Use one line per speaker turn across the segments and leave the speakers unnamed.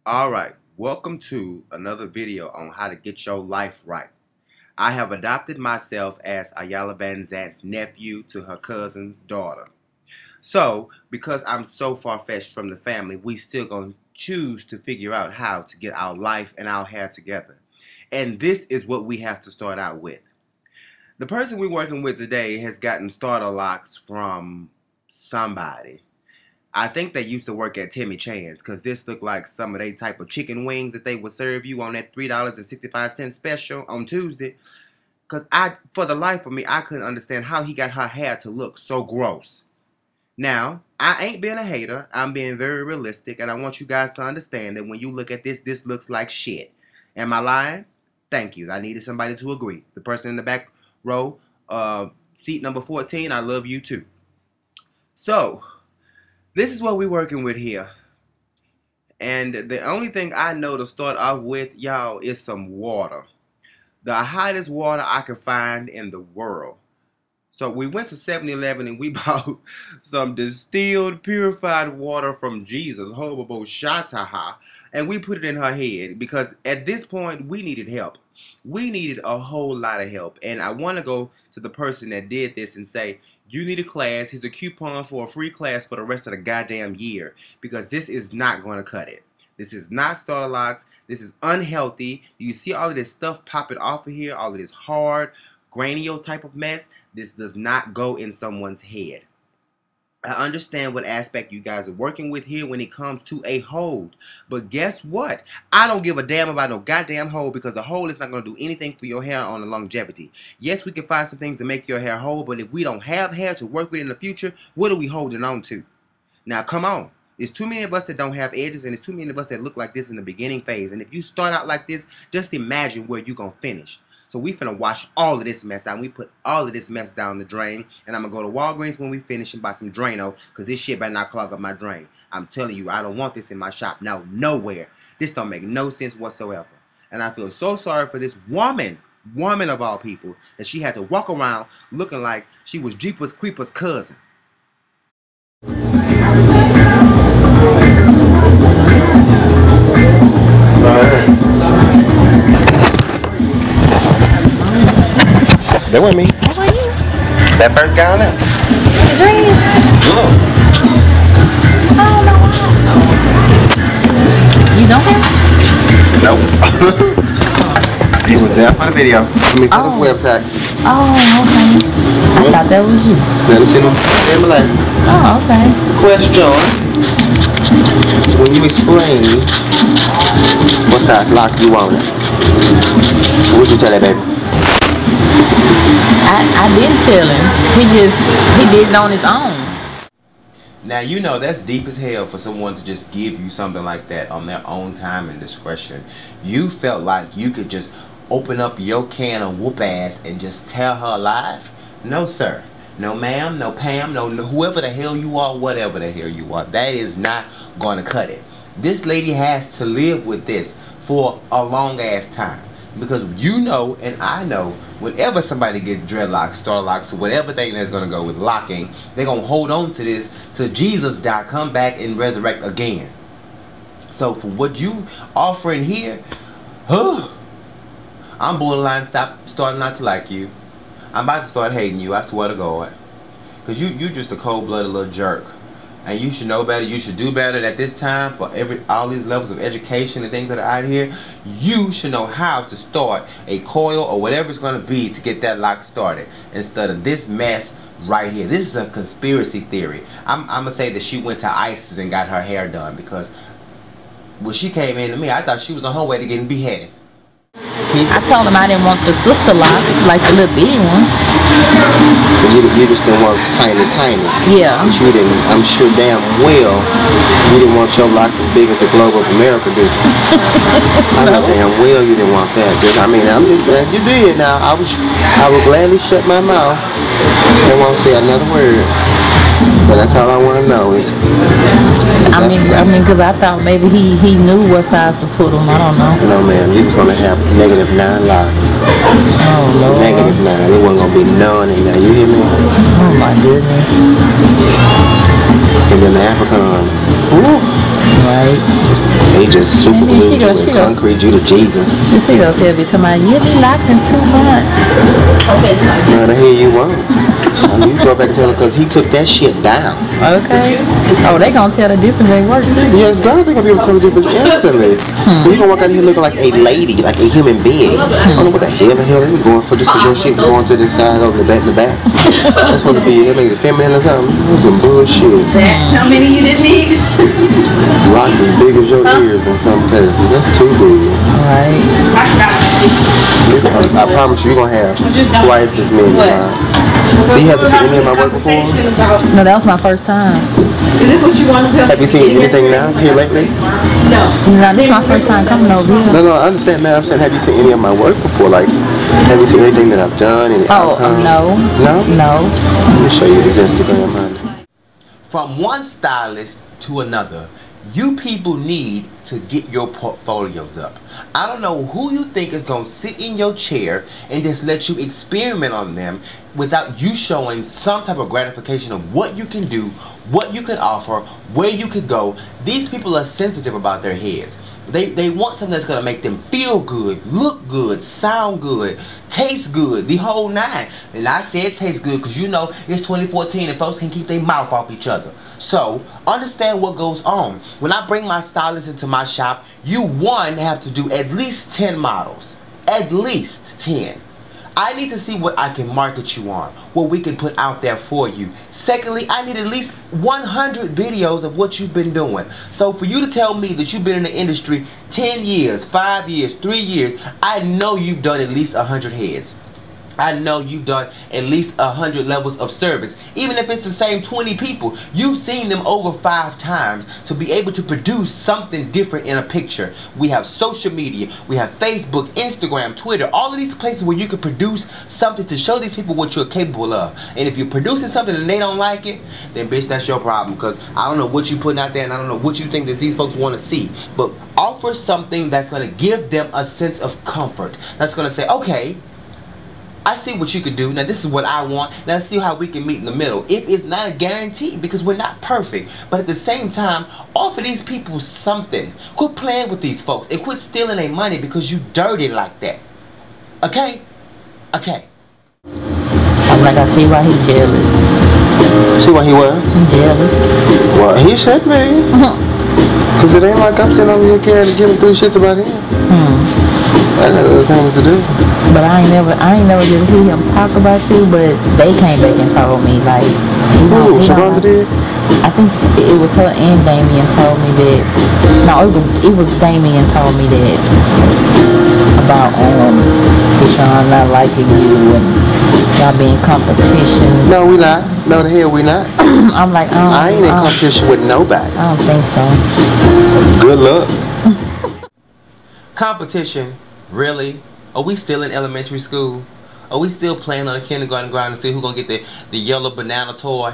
Alright, welcome to another video on how to get your life right. I have adopted myself as Ayala Van Zant's nephew to her cousin's daughter. So, because I'm so far-fetched from the family, we still gonna choose to figure out how to get our life and our hair together. And this is what we have to start out with. The person we're working with today has gotten starter locks from somebody. I think they used to work at Timmy Chan's because this looked like some of they type of chicken wings that they would serve you on that $3.65 special on Tuesday. Because for the life of me, I couldn't understand how he got her hair to look so gross. Now, I ain't being a hater. I'm being very realistic, and I want you guys to understand that when you look at this, this looks like shit. Am I lying? Thank you. I needed somebody to agree. The person in the back row, seat number 14, I love you too. So, this is what we're working with here. And the only thing I know to start off with, y'all, is some water. The hottest water I could find in the world. So we went to 7-Eleven and we bought some distilled, purified water from Jesus, Hobobo Shataha, and we put it in her head because at this point we needed help. We needed a whole lot of help. And I want to go to the person that did this and say, you need a class. Here's a coupon for a free class for the rest of the goddamn year because this is not going to cut it. This is not starter locks. This is unhealthy. You see all of this stuff popping off of here, all of this hard, granule type of mess. This does not go in someone's head. I understand what aspect you guys are working with here when it comes to a hold. But guess what? I don't give a damn about no goddamn hold because the hold is not going to do anything for your hair on the longevity. Yes, we can find some things to make your hair hold, but if we don't have hair to work with in the future, what are we holding on to? Now, come on. There's too many of us that don't have edges, and there's too many of us that look like this in the beginning phase. And if you start out like this, just imagine where you're going to finish. So we finna wash all of this mess out. We put all of this mess down the drain. And I'm gonna go to Walgreens when we finish and buy some Drano. Because this shit better not clog up my drain. I'm telling you, I don't want this in my shop. No, nowhere. This don't make no sense whatsoever. And I feel so sorry for this woman of all people, that she had to walk around looking like she was Jeepers Creepers' cousin. That wasn't me.
That wasn't you.
That first guy on there.
Green.
Look.
I don't know why. You don't have?
Nope. He was there for the video. I mean, for the website.
Oh, okay. I thought that was you.
Let me see them.
Oh, okay.
Question. When you explain what size lock you want, what would you tell that baby?
I didn't tell him. He did it on his own.
Now, you know that's deep as hell for someone to just give you something like that on their own time and discretion. You felt like you could just open up your can of whoop ass and just tell her live? No, sir. No, ma'am. No, Pam. No, whoever the hell you are, whatever the hell you are. That is not going to cut it. This lady has to live with this for a long ass time. Because you know and I know whenever somebody gets dreadlocks, starter locks, or whatever thing that's going to go with locking, they're going to hold on to this till Jesus die, come back and resurrect again. So for what you offering here, I'm borderline starting not to like you. I'm about to start hating you, I swear to God. Because you just a cold-blooded little jerk. And you should know better. You should do better at this time for all these levels of education and things that are out here. You should know how to start a coil or whatever it's going to be to get that lock started instead of this mess right here. This is a conspiracy theory. I'm going to say that she went to ISIS and got her hair done because when she came in to me, I thought she was on her way to getting beheaded.
I told him I didn't want the sister locks, like the little big ones.
You just didn't want tiny.
Yeah.
But you didn't, I'm sure damn well you didn't want your locks as big as the globe of America, did you? I know damn well you didn't want that. I mean, I'm just glad you did. Now, I would gladly shut my mouth and won't say another word. But that's all I want to know is
I mean, because I thought maybe he knew what size to put them. I don't know.
No, ma'am. You was going to have -9 locks.
Oh, Lord.
-9. It wasn't going to be none in there. You hear me?
Oh, my goodness.
And then the Africans. Woo.
Right.
And they just super
And then
glued
she
you
go,
and concrete you to Jesus.
And she gonna tell me, you'll be locked in 2 months.
No, the hell you won't. You go back and tell her because he took that shit down.
Okay. Oh, they gonna tell the difference at work too.
Yes, God, they gonna be able to tell the difference instantly. You gonna walk out here looking like a lady, like a human being. I don't know what the hell they was going for just because your shit was going to this side over the back and the back. That's supposed to be like feminine or something. That was some bullshit.
That's how many you didn't need?
Locs as big as your ears in some cases. That's too big.
Right.
I promise you, you're gonna have twice as many locks. So you haven't seen any of my work before?
No, that was my first time.
Is this what you want to tell?
Have you seen anything now here lately?
No.
No, this is my first time coming over here.
No, I understand that. I'm saying, have you seen any of my work before? Like, have you seen anything that I've done? Any outcomes?
No.
No?
No.
Let me show you this Instagram, honey. From one stylist to another, you people need to get your portfolios up. I don't know who you think is going to sit in your chair and just let you experiment on them without you showing some type of gratification of what you can do, what you can offer, where you could go. These people are sensitive about their heads. They want something that's going to make them feel good, look good, sound good, taste good, the whole nine. And I said taste good because you know it's 2014 and folks can keep their mouth off each other. So understand what goes on. When I bring my stylists into my shop, you have to do at least 10 models. At least 10. I need to see what I can market you on, what we can put out there for you. Secondly, I need at least 100 videos of what you've been doing. So for you to tell me that you've been in the industry 10 years, 5 years, 3 years, I know you've done at least 100 heads. I know you've done at least 100 levels of service. Even if it's the same 20 people, you've seen them over 5 times to be able to produce something different in a picture. We have social media, we have Facebook, Instagram, Twitter, all of these places where you can produce something to show these people what you're capable of. And if you're producing something and they don't like it, then bitch, that's your problem, because I don't know what you're putting out there and I don't know what you think that these folks want to see. But offer something that's going to give them a sense of comfort. That's going to say, okay, I see what you could do. Now this is what I want. Now let's see how we can meet in the middle. If it's not a guarantee, because we're not perfect, but at the same time, offer these people something. Quit playing with these folks and quit stealing their money because you dirty like that. Okay? Okay.
I'm like, I see why he's jealous.
See why he was?
Jealous.
Well, he should be. Because it ain't like I'm sitting over here caring to give him 3 shits about him. I got other things to do.
But I ain't never just hear him talk about you, but they came back and told me, like,
Who? Shavonda did?
I think it was her and Damien told me that. No, it was Damien told me that about Keyshawn not liking you and y'all being competition.
No, we not. No, the hell we not.
I'm like,
I ain't in competition with nobody.
I don't think so.
Good luck. Competition? Really? Are we still in elementary school? Are we still playing on the kindergarten ground to see who's gonna get the yellow banana toy?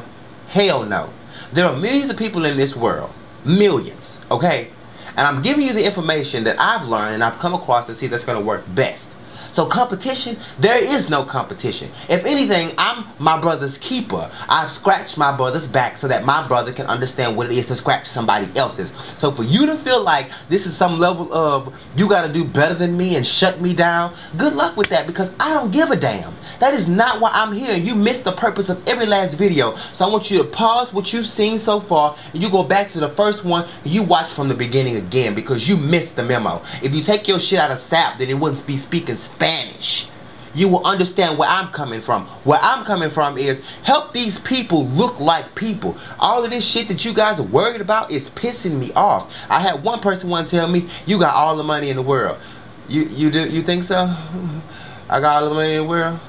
Hell no. There are millions of people in this world. Millions. Okay? And I'm giving you the information that I've learned and I've come across to see that's gonna work best. So competition, there is no competition. If anything, I'm my brother's keeper. I've scratched my brother's back so that my brother can understand what it is to scratch somebody else's. So for you to feel like this is some level of you gotta do better than me and shut me down, good luck with that, because I don't give a damn. That is not why I'm here. You missed the purpose of every last video. So I want you to pause what you've seen so far and you go back to the first one and you watch from the beginning again, because you missed the memo. If you take your shit out of SAP, then it wouldn't be speaking Spanish. You will understand where I'm coming from. Where I'm coming from is help these people look like people. All of this shit that you guys are worried about is pissing me off. I had one person want to tell me, you got all the money in the world. You think so? I got all the money in the world?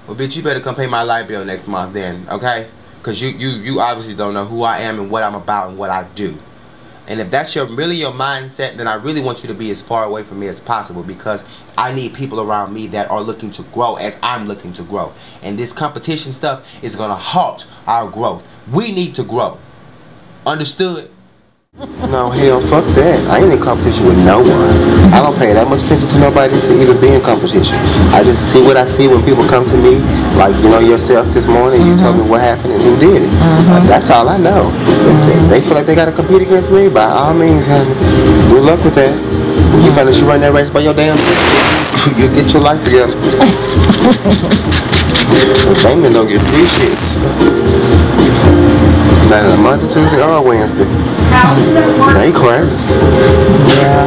Well, bitch, you better come pay my light bill next month then, okay? Because you obviously don't know who I am and what I'm about and what I do. And if that's really your mindset, then I really want you to be as far away from me as possible, because I need people around me that are looking to grow as I'm looking to grow. And this competition stuff is going to halt our growth. We need to grow. Understood?
No, hell, fuck that. I ain't in competition with no one. I don't pay that much attention to nobody to even be in competition. I just see what I see when people come to me, like, you know, yourself this morning, you told me what happened and who did it. That's all I know. If they feel like they gotta compete against me, by all means, honey, good luck with that. When you find out you run that race by your damn self, you get your life together. Damon don't get free shit. Not on Monday, Tuesday, or Wednesday. They crazy.
Yeah.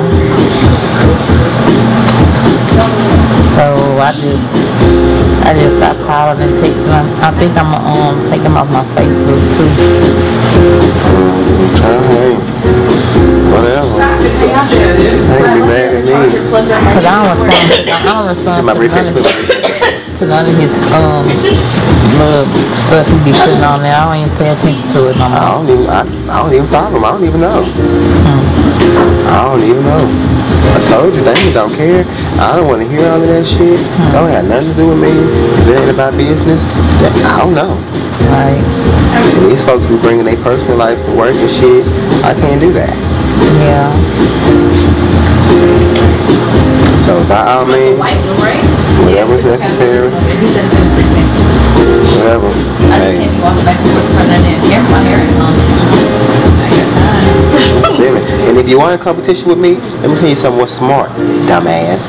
So I just stopped calling and texting them. I think I'm gonna take them off my Facebook too.
Hey, whatever. I ain't be mad at me.
Cause I don't respond to none of his little stuff he be putting on there. I don't even pay attention to it no more.
I don't even follow him. I don't even know. I don't even know. I told you, they don't care. I don't want to hear all of that shit. Don't have nothing to do with me. If it ain't about business, I don't know.
Right.
And these folks be bringing their personal lives to work and shit. I can't do that.
Yeah.
So by all means, whatever's necessary, whatever. Hey. Silly. And if you are in competition with me, let me tell you something. What's smart, dumbass,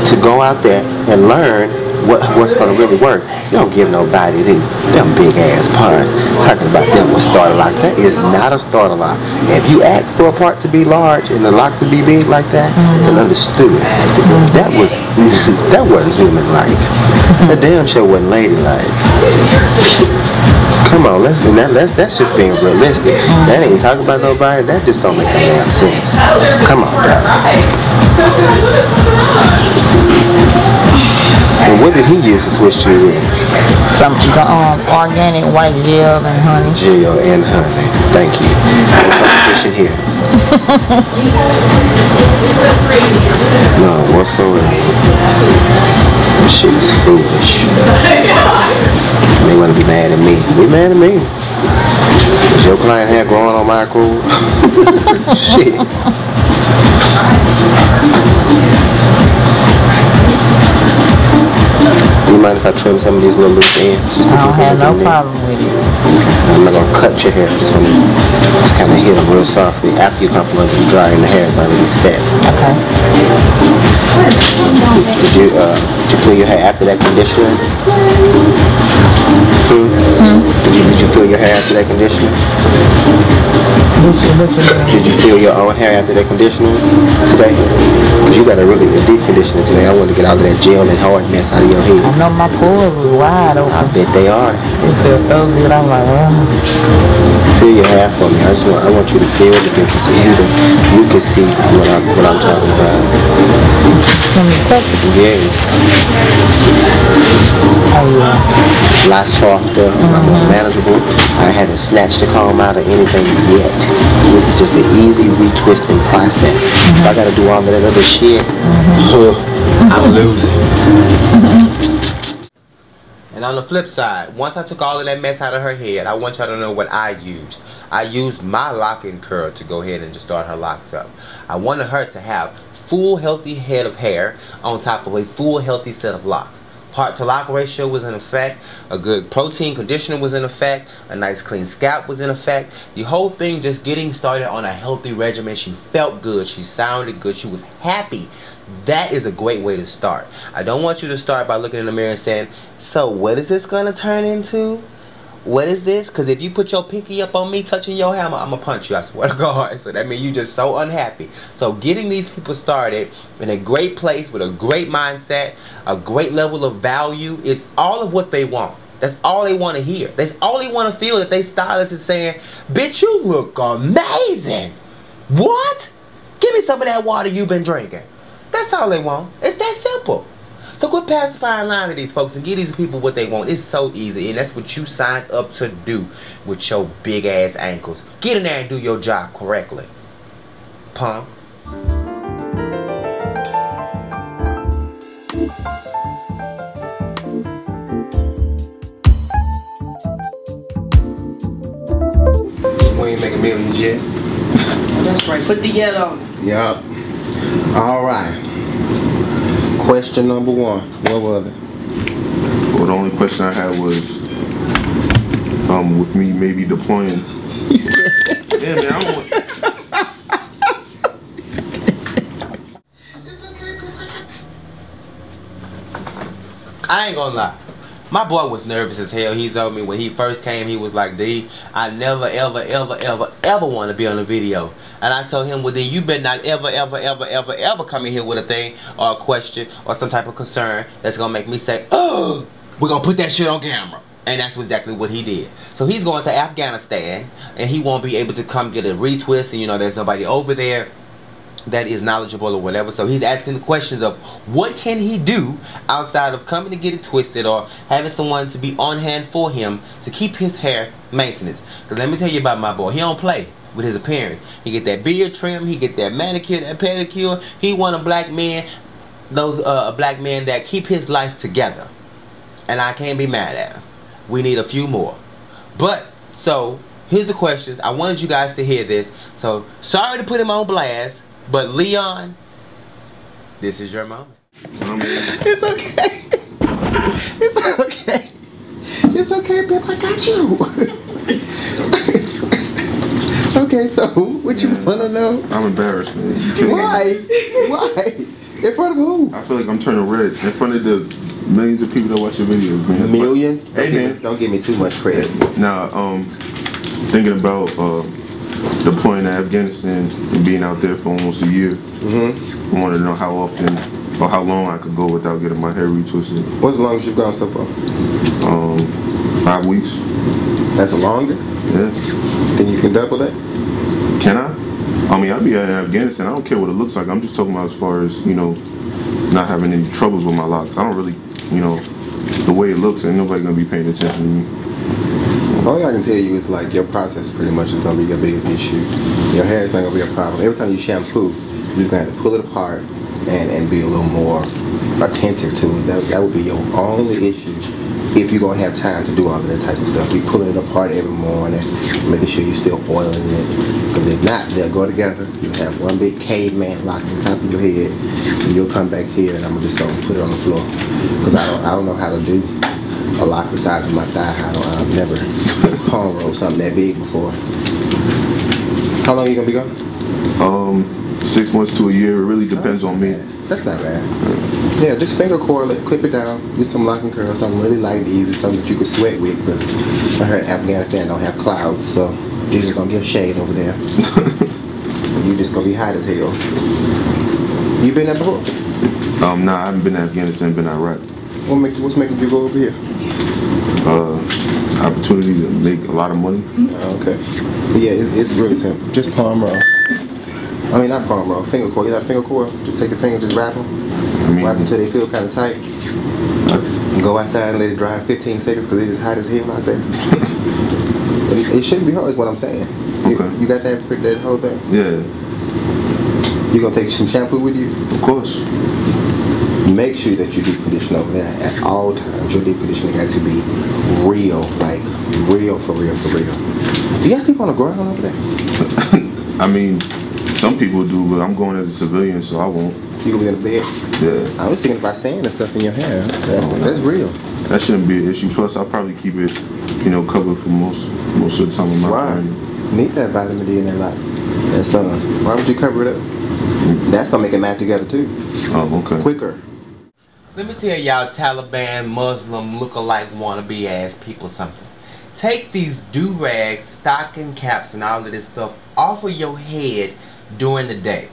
to go out there and learn what's going to really work. You don't give nobody them big ass parts talking about them with starter locks. That is not a starter lock. If you ask for a part to be large and the lock to be big like that, then understood. That wasn't human like. That damn show wasn't ladylike. Come on, that's just being realistic. That ain't talking about nobody. That just don't make no damn sense. Come on, bro. And what did he use to twist you in?
Some organic white gel and honey.
Gel and honey. Thank you. No competition here. None whatsoever. This shit is foolish. They want to be mad at me. Be mad at me. Is your client hair growing on my cool? Shit. You mind if I trim some of these little loose ends? Just to
I don't have no problem with it.
Okay. I'm not gonna cut your hair. Just want to kind of hit them real softly. After you come from the dry and the hair is already set.
Okay.
Did you feel your hair after that conditioner? Did you feel your hair after that conditioner? Did you feel your own hair after that conditioner today? Because you got a really deep conditioner today. I want to get all of that gel and hard mess out of your head.
I know my pores was wide open.
I bet they are.
It feels so good. I'm like,
Feel your hair for me. I want you to feel the difference so you can see what I'm talking about.
Can you touch it?
Yeah.
Oh yeah.
A lot softer, a lot more manageable. I haven't snatched the comb out of anything yet. This is just an easy retwisting process. If I gotta do all of that other shit, I'm losing. And on the flip side, once I took all of that mess out of her head, I want y'all to know what I used. I used my locking curl to go ahead and just start her locks up. I wanted her to have full healthy head of hair on top of a full healthy set of locks. Heart to lock ratio was in effect, a good protein conditioner was in effect, a nice clean scalp was in effect. The whole thing just getting started on a healthy regimen. She felt good, she sounded good, she was happy. That is a great way to start. I don't want you to start by looking in the mirror and saying, so what is this going to turn into? What is this? Because if you put your pinky up on me touching your hair, I'm going to punch you, I swear to God. So that means you're just so unhappy. So getting these people started in a great place with a great mindset, a great level of value is all of what they want. That's all they want to hear. That's all they want to feel, that they stylist is saying, bitch, you look amazing. What? Give me some of that water you've been drinking. That's all they want. It's that simple. So quit pacifying lying to these folks and give these people what they want. It's so easy, and that's what you signed up to do with your big ass ankles. Get in there and do your job correctly, punk. We ain't making millions yet.
That's right. Put the yellow on.
Yup. All right. Question number 1. What was it?
Well, the only question I had was, with me maybe deploying. Yeah, man, I want.
I ain't gonna lie. My boy was nervous as hell. He told me when he first came, he was like, D, I never, ever, ever, ever, ever want to be on a video. And I told him, well, then you better not ever, ever, ever, ever, ever come in here with a thing or a question or some type of concern that's going to make me say, oh, we're going to put that shit on camera. And that's exactly what he did. So he's going to Afghanistan, and he won't be able to come get a retwist, and you know, there's nobody over there that is knowledgeable or whatever. So he's asking the questions of what can he do outside of coming to get it twisted or having someone to be on hand for him to keep his hair maintenance. Because let me tell you about my boy. He don't play with his appearance. He get that beard trim, he get that manicure, that pedicure. He want a black man, those black men that keep his life together. And I can't be mad at him. We need a few more. But so here's the questions. I wanted you guys to hear this. So sorry to put him on blast, but Leon, this is your moment.
It's okay. It's okay. It's okay, babe. I got you. Okay, so what you wanna know?
I'm embarrassed, man. You can't-
Why? Why? In front of who?
I feel like I'm turning red in front of the millions of people that watch your videos, man.
Millions?
Hey, man.
Don't give me too much credit.
Now, thinking about deploying to Afghanistan and being out there for almost a year. I wanted to know how often or how long I could go without getting my hair retwisted.
What's the longest you've gone so far?
5 weeks.
That's the longest?
Yeah.
Then you can double that?
Can I? I mean, I'll be out in Afghanistan. I don't care what it looks like. I'm just talking about as far as, you know, not having any troubles with my locks. I don't really, you know, the way it looks, ain't nobody gonna be paying attention to me.
All I can tell you is like your process pretty much is gonna be your biggest issue. Your hair is not gonna be a problem. Every time you shampoo, you're gonna have to pull it apart and be a little more attentive to it. That would be your only issue if you're gonna have time to do all of that type of stuff. You pulling it apart every morning, making sure you're still oiling it. Because if not, they'll go together. You'll have one big caveman lock on top of your head, and you'll come back here, and I'm just gonna put it on the floor. Because I don't know how to do a lock the size of my thigh. I've never home rolled something that big before. How long are you gonna be gone?
6 months to a year. It really depends on me.
That's not bad. Yeah, just finger coil it, clip it down, do some lock and curl, something really light and easy, something that you can sweat with. Because I heard Afghanistan don't have clouds, so you're just gonna get shade over there. You're just gonna be hot as hell. You been there before?
Nah, I haven't been to Afghanistan. Been to Iraq.
What's making you go over here?
Opportunity to make a lot of money.
Okay. But yeah, it's really simple. Just palm roll. I mean, not palm roll, finger coil. You got a finger coil? Just take the finger, just wrap them. Wrap them until they feel kind of tight. And go outside and let it dry 15 seconds because it is hot as hell out there. It shouldn't be hard, is what I'm saying.
Okay.
You got that whole thing?
Yeah.
You gonna take some shampoo with you?
Of course.
Make sure that you deep condition over there at all times. Your deep conditioning got to be real, like real for real for real. Do you guys sleep on the ground over there?
I mean, some people do, but I'm going as a civilian, so I won't.
You gonna be in the bed?
Yeah.
I was thinking about sand and stuff in your hair. That's real.
That shouldn't be an issue. Plus, I'll probably keep it, you know, covered for most of the time of my
Right. Need that vitamin D in that light. That sun. Why would you cover it up? That's gonna make it match together too.
Oh, okay.
Quicker.
Let me tell y'all Taliban, Muslim, look-alike, wannabe ass people something. Take these do-rags, stocking caps, and all of this stuff off of your head during the day.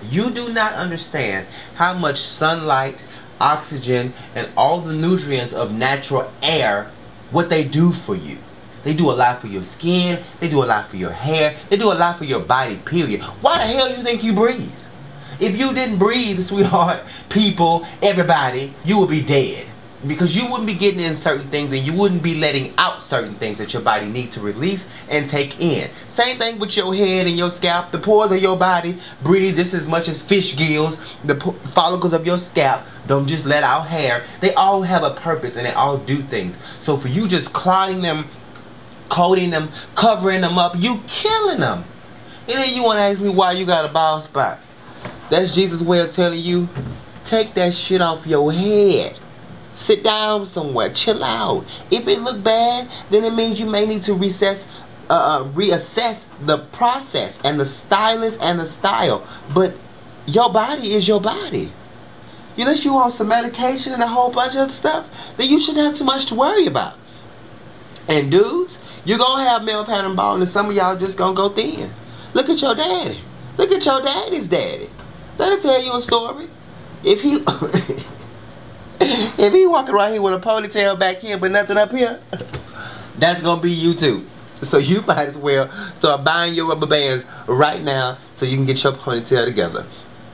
You do not understand how much sunlight, oxygen, and all the nutrients of natural air, what they do for you. They do a lot for your skin, they do a lot for your hair, they do a lot for your body, period. Why the hell you think you breathe? If you didn't breathe, sweetheart, people, everybody, you would be dead. Because you wouldn't be getting in certain things and you wouldn't be letting out certain things that your body needs to release and take in. Same thing with your head and your scalp. The pores of your body breathe just as much as fish gills. The follicles of your scalp don't just let out hair. They all have a purpose and they all do things. So for you just clogging them, coating them, covering them up, you killing them. And then you want to ask me why you got a bald spot. That's Jesus' way of telling you, take that shit off your head. Sit down somewhere, chill out. If it look bad, then it means you may need to reassess the process and the stylist and the style. But your body is your body. Unless you on some medication and a whole bunch of stuff, then you shouldn't have too much to worry about. And dudes, you're gonna have male pattern baldness. Some of y'all just gonna go thin. Look at your daddy. Look at your daddy's daddy. That'll tell you a story. If he if he walking around here with a ponytail back here but nothing up here, that's gonna be you too. So you might as well start buying your rubber bands right now so you can get your ponytail together.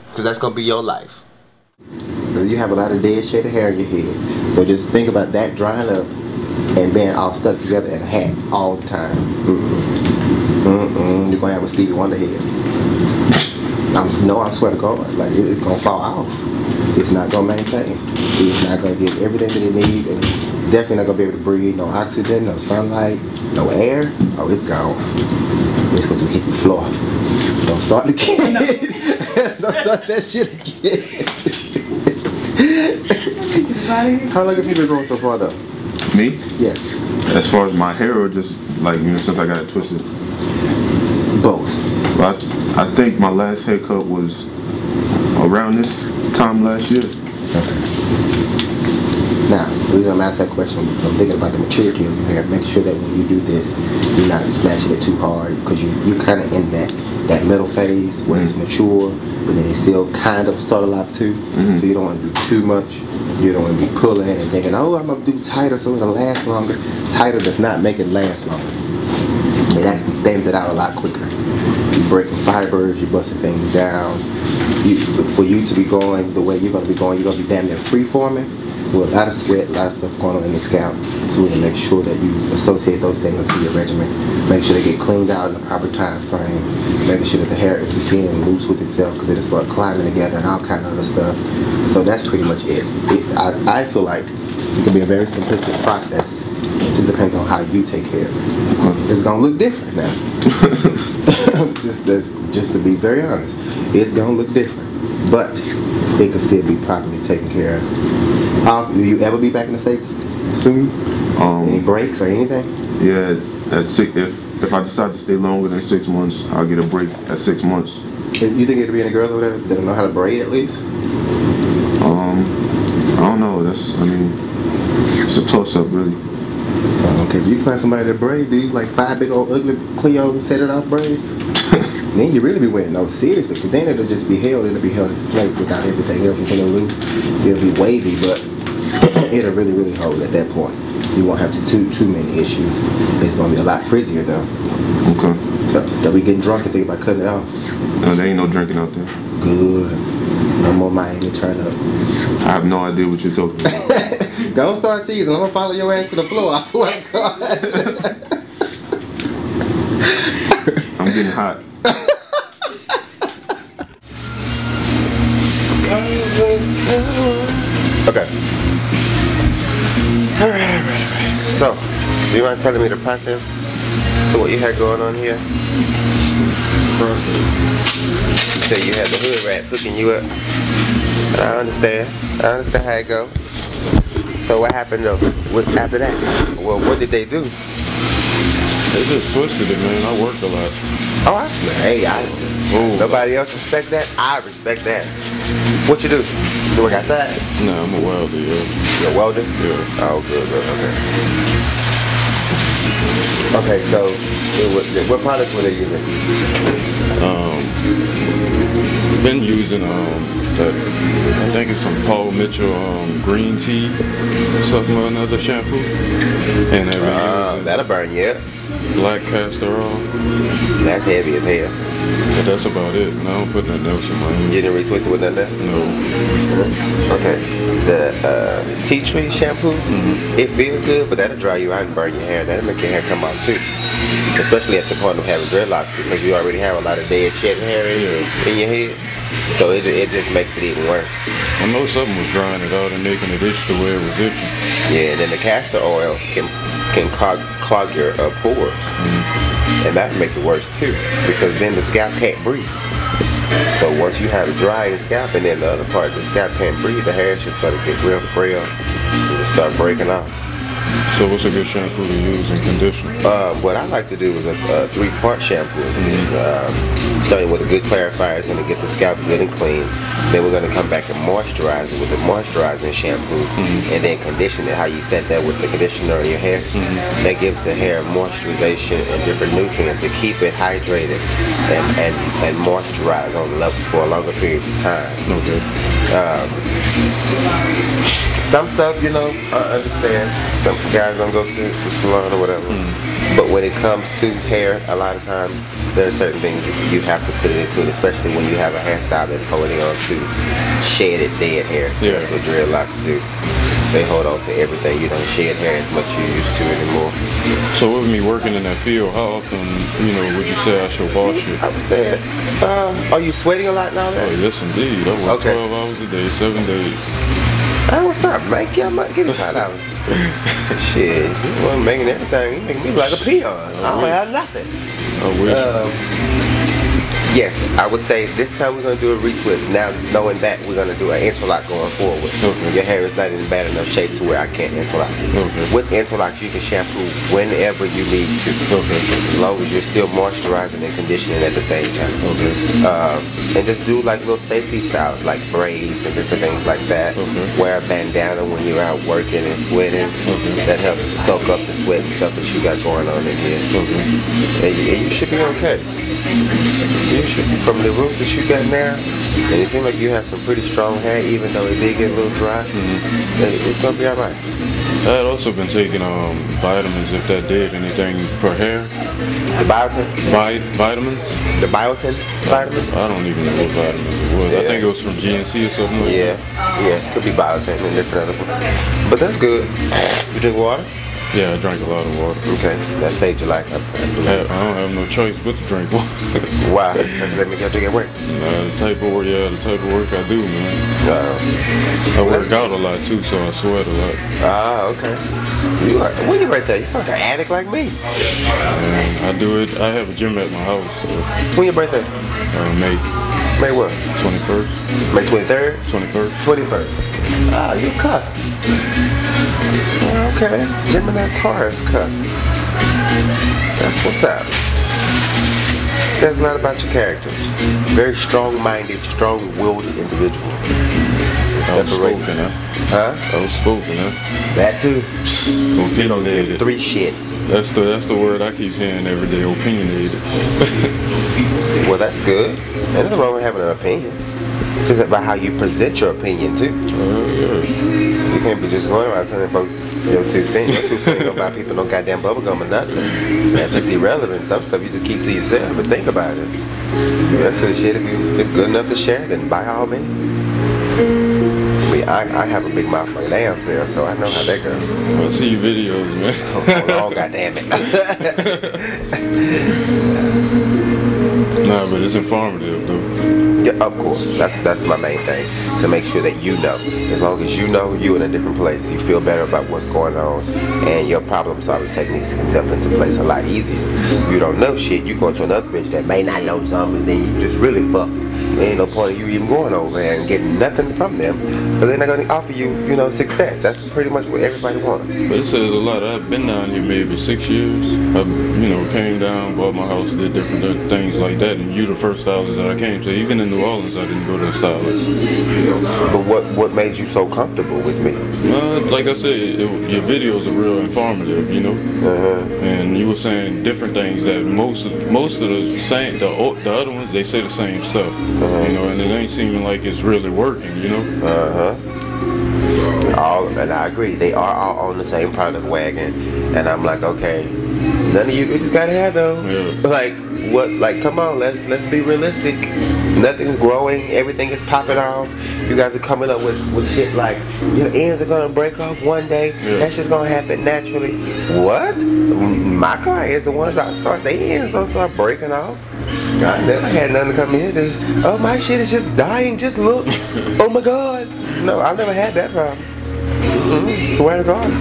Because that's gonna be your life.
So you have a lot of dead shaded hair in your head. So just think about that drying up and being all stuck together in a hat all the time. You're gonna have a Stevie Wonder head. I swear to God, like it's gonna fall off. It's not gonna maintain. It's not gonna get everything that it needs, and it's definitely not gonna be able to breathe. No oxygen, no sunlight, no air. Oh, it's gone. It's gonna hit the floor. Don't start again. No. Don't start that shit again. How long have you been growing so far, though?
Me?
Yes.
As far as my hair, or just like, you know, since I got it twisted?
Both.
Well, I think my last haircut was around this time last year.
Okay. Now, the reason I'm asking that question, I'm thinking about the maturity of your hair. Make sure that when you do this, you're not snatching it too hard, because you're kind of in that middle phase where it's mature, but then it's still kind of start a lot too. So you don't want to do too much. You don't want to be pulling and thinking, oh, I'm going to do tighter so it'll last longer. Tighter does not make it last longer. That thins it out a lot quicker. You're breaking fibers, you're busting things down. For you to be going the way you're going to be going, you're going to be damn near free forming with a lot of sweat, a lot of stuff going on in the scalp. So we're going to make sure that you associate those things into your regimen. Make sure they get cleaned out in the proper time frame. Making sure that the hair is again loose with itself, because it'll start climbing together and all kind of other stuff. So that's pretty much it. I feel like it can be a very simplistic process. It just depends on how you take care of it. It's going to look different now. just to be very honest, it's going to look different, but it can still be properly taken care of. Will you ever be back in the States soon? Any breaks or anything?
Yeah, if I decide to stay longer than 6 months, I'll get a break at 6 months.
You think it'll be any girls over there that don't know how to braid at least?
I don't know. It's a toss-up, really.
Okay, do you find somebody to braid? Do you like 5 big old ugly Cleo set it off braids? Then you really be wearing those seriously, because then it'll just be held into place without everything else. It'll loose, it'll be wavy, but it'll really hold at that point. You won't have too many issues. It's gonna be a lot frizzier though.
Okay.
So they'll be getting drunk and think about cutting it off.
No, there ain't no drinking out there.
Good. No more Miami turn up.
I have no idea what you're talking about.
Don't start season. I'm gonna follow your ass to the floor. I swear to God.
I'm getting hot.
Okay. All right. So, do you mind telling me the process to what you had going on here?
Process.
You said you had the hood rats hooking you up. I understand how it goes. So what happened though? After that? Well, what did they do?
They just twisted it, man. I worked a lot.
Oh, hey, nobody else respect that? I respect that. What you do? You work outside?
No, I'm a welder, yeah.
You're a welder?
Yeah.
Oh, good, okay. Okay, so what products were they using?
Been using I think it's some Paul Mitchell green tea, something or another shampoo, and
that'll burn you up.
Black castor oil.
That's heavy as hell.
But that's about it. No, I don't put nothing else in my hair.
You didn't retwist it with nothing?
No.
Okay. The tea tree shampoo, it feels good, but that'll dry you out and burn your hair. That'll make your hair come out too. Especially at the point of having dreadlocks, because you already have a lot of dead shedding hair in your head. So it just makes it even worse.
I know something was drying it out and making it itch the way it was itching.
Yeah, and then the castor oil can
clog your pores, and that make it worse too, because then the scalp can't breathe. So once you have a dry scalp, and then the other part of the scalp can't breathe, the hair is just gonna get real frail and just start breaking off.
So what's a good shampoo to use and conditioner?
What I like to do is a 3-part shampoo. Starting with a good clarifier, it's going to get the scalp good and clean. Then we're going to come back and moisturize it with the moisturizing shampoo, and then condition it. How you set that with the conditioner in your hair, that gives the hair moisturization and different nutrients to keep it hydrated and moisturized on the level for a longer period of time.
Okay.
Some stuff, you know, I understand. Some guys don't go to the salon or whatever. But when it comes to hair, a lot of times there are certain things that you have to put into it, especially when you have a hairstyle that's holding on to shedded dead hair.
Yeah.
That's what dreadlocks do. They hold on to everything. You don't shed hair as much as you used to anymore.
So with me working in that field, how often, you know, would you say I should wash it?
I would say, are you sweating a lot now?
Oh, yes, indeed. I work
Okay.
12 hours a day, 7 days.
Hey, what's up, man? Give me $5. Shit, you wasn't making everything. You making me like a peon. I don't have nothing.
I wish.
Yes, I would say this time we're going to do a retwist. Now, knowing that, we're going to do an interlock going forward.
Okay.
Your hair is not in bad enough shape to where I can't interlock it.
Okay.
With interlocks, you can shampoo whenever you need to.
Okay.
As long as you're still moisturizing and conditioning at the same time.
Okay.
And just do like little safety styles, like braids and different things like that.
Okay.
Wear a bandana when you're out working and sweating.
Okay.
That helps to soak up the sweat and stuff that you got going on in here.
Okay.
And you should be okay. You should, from the roots that you got now, and it seems like you have some pretty strong hair, even though it did get a little dry. It's gonna be all right.
I had also been taking vitamins, if that did anything for hair.
The biotin,
Vitamins?
the biotin vitamins.
I don't even know what vitamins it was.
Yeah.
I think it was from GNC or something like
Yeah,
that.
yeah, could be biotin and different other ones. But that's good. You drink water?
Yeah, I drank a lot of water.
Okay, that saved your life.
I don't have no choice but to drink water.
Wow, that's what they make you drink at work.
The type of work I do, man. I work out a lot too, so I sweat a lot.
Okay. When you right there, you sound like an addict like me.
And I do it. I have a gym at my house. So,
When your birthday?
May
May what?
21st,
May 23rd?
21st.
21st. Ah, you cussed. Okay. Gemini Taurus cussed. That's what's up. Says a lot about your character. Very strong-minded, strong-willed individual.
Outspoken, huh?
Huh?
Outspoken, huh?
That too. You don't give
Opinionated.
3 shits.
That's the word I keep hearing every day. Opinionated.
Well, that's good. Ain't nothing wrong with having an opinion. Just about how you present your opinion too.
Yeah.
You can't be just going around telling folks your 2 cents. Your 2 cents don't buy people no goddamn bubblegum or nothing. If it's irrelevant, some stuff you just keep to yourself. But think about it. That's the shit. If it's good enough to share, then by all means. I have a big mouth like damn self, so I know how that goes.
I see your videos, man.
Oh, goddamn it.
Nah, but it's informative though.
Yeah, of course. That's my main thing. To make sure that you know. As long as you know, you're in a different place. You feel better about what's going on, and your problem-solving techniques can jump into place a lot easier. If you don't know shit, you go to another bitch that may not know something, then you just really fucked. There ain't no point of you even going over there and getting nothing from them, because they're not going to offer you, success. That's pretty much what everybody wants.
But it says a lot. I've been down here maybe 6 years. I, came down, bought my house, did different things like that, and you the first stylist that I came to. Even in New Orleans, I didn't go to a stylist.
But what made you so comfortable with me?
Like I said, your videos are real informative, and you were saying different things that most of the same, the other ones, they say the same stuff, and it ain't seeming like it's really working,
And I agree, they are all on the same product wagon, and I'm like, okay, none of you just got hair though.
Yeah.
Like what? Like come on, let's be realistic. Nothing's growing, everything is popping off. You guys are coming up with shit like your ends are gonna break off one day.
Yeah.
That's just gonna happen naturally. What? My clients, the ones that start, their ends don't start breaking off. I never had nothing come in here. Just, oh, my shit is just dying. Just look. Oh my God. No, I never had that problem. Swear to God.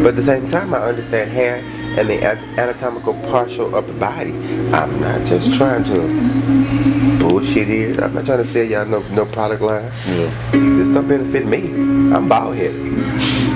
But at the same time, I understand hair and the anatomical partial of the body. I'm not just trying to bullshit here. I'm not trying to sell y'all no product line.
Yeah.
This don't benefit me. I'm bald headed.